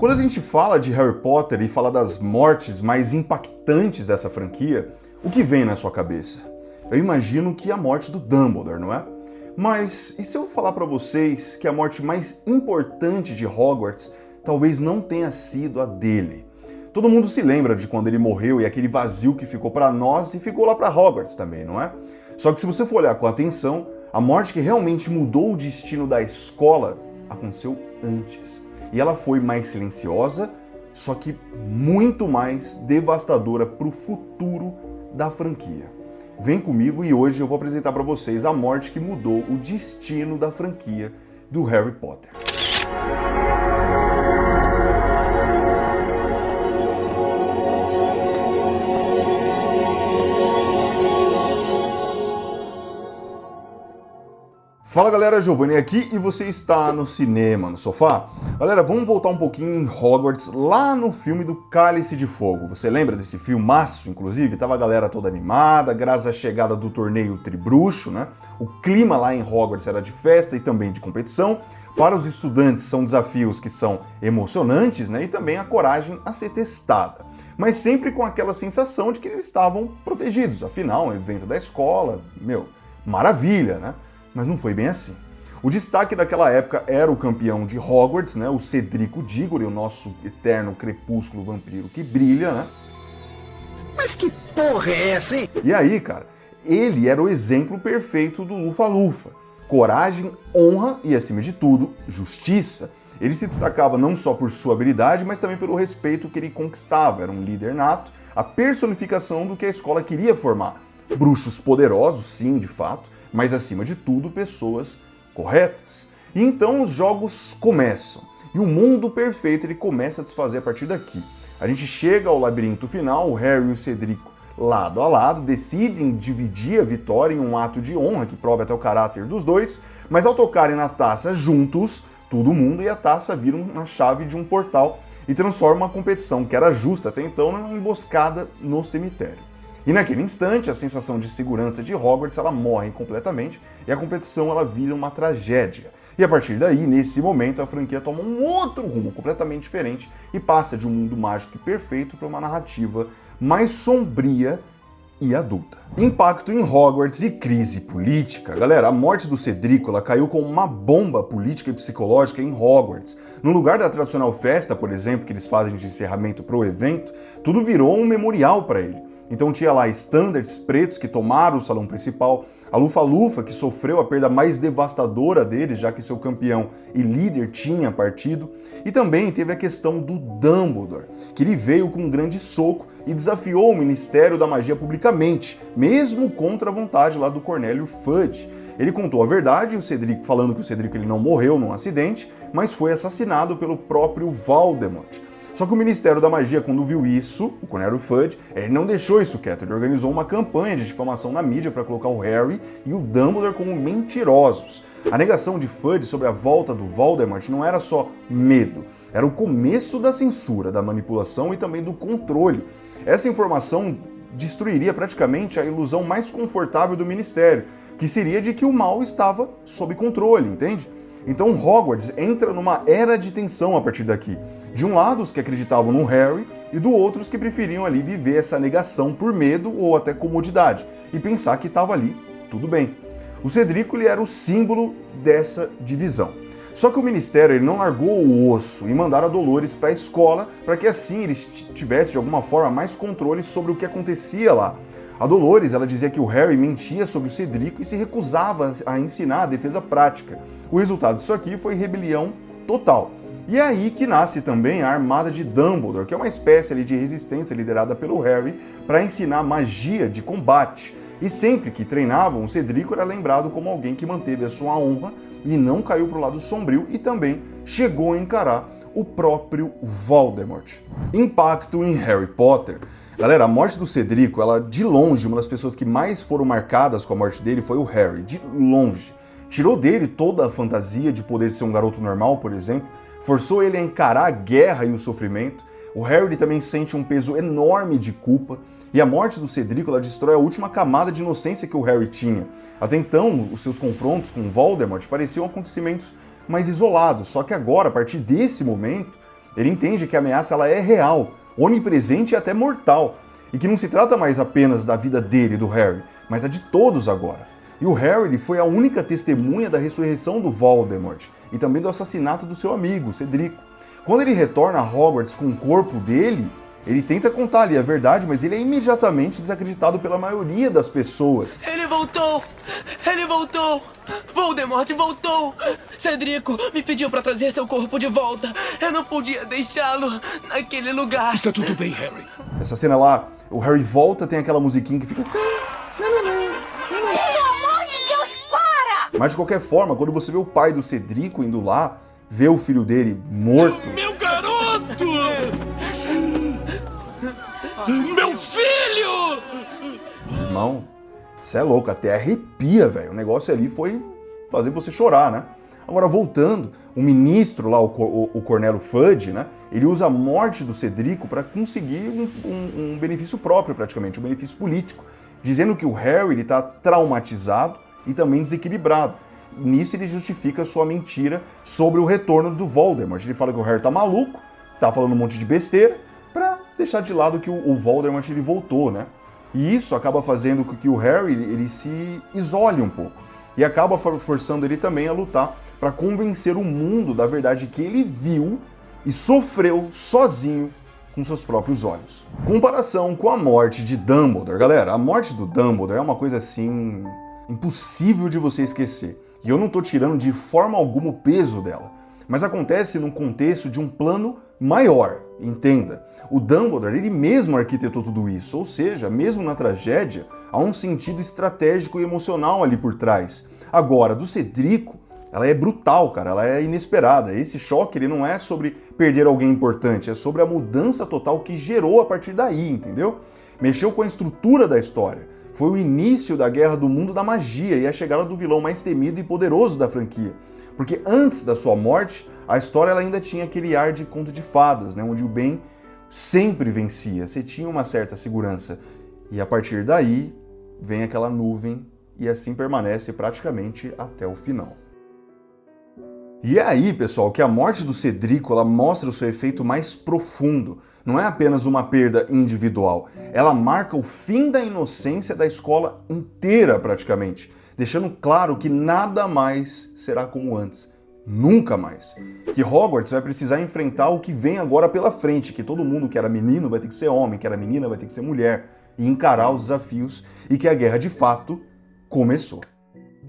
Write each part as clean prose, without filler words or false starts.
Quando a gente fala de Harry Potter e fala das mortes mais impactantes dessa franquia, o que vem na sua cabeça? Eu imagino que a morte do Dumbledore, não é? Mas e se eu falar para vocês que a morte mais importante de Hogwarts talvez não tenha sido a dele? Todo mundo se lembra de quando ele morreu e aquele vazio que ficou para nós e ficou lá para Hogwarts também, não é? Só que se você for olhar com atenção, a morte que realmente mudou o destino da escola aconteceu antes. E ela foi mais silenciosa, só que muito mais devastadora para o futuro da franquia. Vem comigo e hoje eu vou apresentar para vocês a morte que mudou o destino da franquia do Harry Potter. Fala galera, Giovanni aqui e você está no Cinema no Sofá. Galera, vamos voltar um pouquinho em Hogwarts, lá no filme do Cálice de Fogo. Você lembra desse filmaço, inclusive? Tava a galera toda animada, graças à chegada do torneio Tribruxo, né? O clima lá em Hogwarts era de festa e também de competição. Para os estudantes são desafios que são emocionantes, né? E também a coragem a ser testada. Mas sempre com aquela sensação de que eles estavam protegidos. Afinal, um evento da escola, maravilha, né? Mas não foi bem assim. O destaque daquela época era o campeão de Hogwarts, né, o Cedrico Diggory, o nosso eterno crepúsculo vampiro que brilha, né? Mas que porra é essa, hein? E aí, cara, ele era o exemplo perfeito do Lufa-Lufa. Coragem, honra e, acima de tudo, justiça. Ele se destacava não só por sua habilidade, mas também pelo respeito que ele conquistava. Era um líder nato, a personificação do que a escola queria formar. Bruxos poderosos, sim, de fato, mas acima de tudo, pessoas corretas. E então os jogos começam. E o mundo perfeito ele começa a desfazer a partir daqui. A gente chega ao labirinto final, o Harry e o Cedrico lado a lado, decidem dividir a vitória em um ato de honra que prova até o caráter dos dois, mas ao tocarem na taça juntos, todo mundo e a taça viram uma chave de um portal e transforma uma competição que era justa até então numa emboscada no cemitério. E naquele instante, a sensação de segurança de Hogwarts ela morre completamente e a competição ela vira uma tragédia. E a partir daí, nesse momento, a franquia toma um outro rumo completamente diferente e passa de um mundo mágico e perfeito para uma narrativa mais sombria e adulta. Impacto em Hogwarts e crise política. Galera, a morte do Cedrico ela caiu como uma bomba política e psicológica em Hogwarts. No lugar da tradicional festa, por exemplo, que eles fazem de encerramento para o evento, tudo virou um memorial para ele. Então tinha lá estandartes pretos que tomaram o salão principal, a Lufa-Lufa que sofreu a perda mais devastadora deles, já que seu campeão e líder tinha partido, e também teve a questão do Dumbledore, que ele veio com um grande soco e desafiou o Ministério da Magia publicamente, mesmo contra a vontade lá do Cornélio Fudge. Ele contou a verdade, o Cedrico falando que o Cedrico ele não morreu num acidente, mas foi assassinado pelo próprio Voldemort. Só que o Ministério da Magia, quando viu isso, o Cornélio Fudge, ele não deixou isso quieto, ele organizou uma campanha de difamação na mídia para colocar o Harry e o Dumbledore como mentirosos. A negação de Fudge sobre a volta do Voldemort não era só medo, era o começo da censura, da manipulação e também do controle. Essa informação destruiria praticamente a ilusão mais confortável do Ministério, que seria de que o mal estava sob controle, entende? Então Hogwarts entra numa era de tensão a partir daqui. De um lado, os que acreditavam no Harry, e do outro, os que preferiam ali viver essa negação por medo ou até comodidade, e pensar que estava ali tudo bem. O Cedrico ele era o símbolo dessa divisão. Só que o Ministério ele não largou o osso e mandaram a Dolores para a escola para que assim eles tivessem de alguma forma mais controle sobre o que acontecia lá. A Dolores ela dizia que o Harry mentia sobre o Cedrico e se recusava a ensinar a defesa prática. O resultado disso aqui foi rebelião total. E é aí que nasce também a Armada de Dumbledore, que é uma espécie ali de resistência liderada pelo Harry para ensinar magia de combate. E sempre que treinavam, o Cedrico era lembrado como alguém que manteve a sua honra e não caiu para o lado sombrio e também chegou a encarar o próprio Voldemort. Impacto em Harry Potter. Galera, a morte do Cedrico, ela de longe, uma das pessoas que mais foram marcadas com a morte dele foi o Harry, de longe. Tirou dele toda a fantasia de poder ser um garoto normal, por exemplo, forçou ele a encarar a guerra e o sofrimento. O Harry também sente um peso enorme de culpa, e a morte do Cedrico ela destrói a última camada de inocência que o Harry tinha. Até então, os seus confrontos com Voldemort pareciam acontecimentos mais isolados, só que agora, a partir desse momento, Ele entende que a ameaça ela é real, onipresente e até mortal, e que não se trata mais apenas da vida dele, do Harry, mas a de todos agora. E o Harry ele foi a única testemunha da ressurreição do Voldemort e também do assassinato do seu amigo, Cedrico. Quando ele retorna a Hogwarts com o corpo dele, ele tenta contar ali a verdade, mas ele é imediatamente desacreditado pela maioria das pessoas. Ele voltou! Ele voltou! Voldemort voltou! Cedrico me pediu pra trazer seu corpo de volta. Eu não podia deixá-lo naquele lugar. Está tudo bem, Harry. Essa cena lá, o Harry volta, tem aquela musiquinha que fica... Mas de qualquer forma, quando você vê o pai do Cedrico indo lá, vê o filho dele morto... Meu garoto! Meu filho! Irmão, você é louco, até arrepia, velho. O negócio ali foi fazer você chorar, né? Agora, voltando, o ministro lá, o Cornélio Fudge, né? Ele usa a morte do Cedrico para conseguir um benefício próprio, praticamente, um benefício político, dizendo que o Harry está traumatizado e também desequilibrado. Nisso ele justifica sua mentira sobre o retorno do Voldemort. Ele fala que o Harry tá maluco, tá falando um monte de besteira, pra deixar de lado que o Voldemort ele voltou, né? E isso acaba fazendo com que o Harry ele se isole um pouco. E acaba forçando ele também a lutar para convencer o mundo da verdade que ele viu e sofreu sozinho com seus próprios olhos. Comparação com a morte de Dumbledore. Galera, a morte do Dumbledore é uma coisa assim... impossível de você esquecer. E eu não tô tirando de forma alguma o peso dela. Mas acontece num contexto de um plano maior, entenda. O Dumbledore, ele mesmo arquitetou tudo isso, ou seja, mesmo na tragédia, há um sentido estratégico e emocional ali por trás. Agora, do Cedrico, ela é brutal, cara, ela é inesperada. Esse choque, ele não é sobre perder alguém importante, é sobre a mudança total que gerou a partir daí, entendeu? Mexeu com a estrutura da história. Foi o início da Guerra do Mundo da Magia e a chegada do vilão mais temido e poderoso da franquia. Porque antes da sua morte, a história ela ainda tinha aquele ar de conto de fadas, né, onde o bem sempre vencia, você tinha uma certa segurança. E a partir daí, vem aquela nuvem e assim permanece praticamente até o final. E é aí, pessoal, que a morte do Cedrico ela mostra o seu efeito mais profundo. Não é apenas uma perda individual, ela marca o fim da inocência da escola inteira, praticamente, deixando claro que nada mais será como antes. Nunca mais. Que Hogwarts vai precisar enfrentar o que vem agora pela frente, que todo mundo que era menino vai ter que ser homem, que era menina vai ter que ser mulher, e encarar os desafios, e que a guerra de fato começou.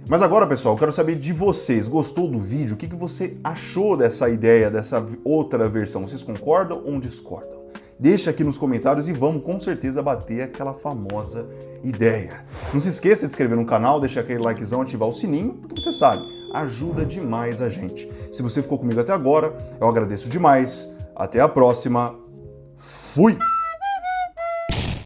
Mas agora, pessoal, eu quero saber de vocês. Gostou do vídeo? O que você achou dessa ideia, dessa outra versão? Vocês concordam ou discordam? Deixa aqui nos comentários e vamos com certeza bater aquela famosa ideia. Não se esqueça de se inscrever no canal, deixar aquele likezão, ativar o sininho, porque você sabe, ajuda demais a gente. Se você ficou comigo até agora, eu agradeço demais. Até a próxima. Fui!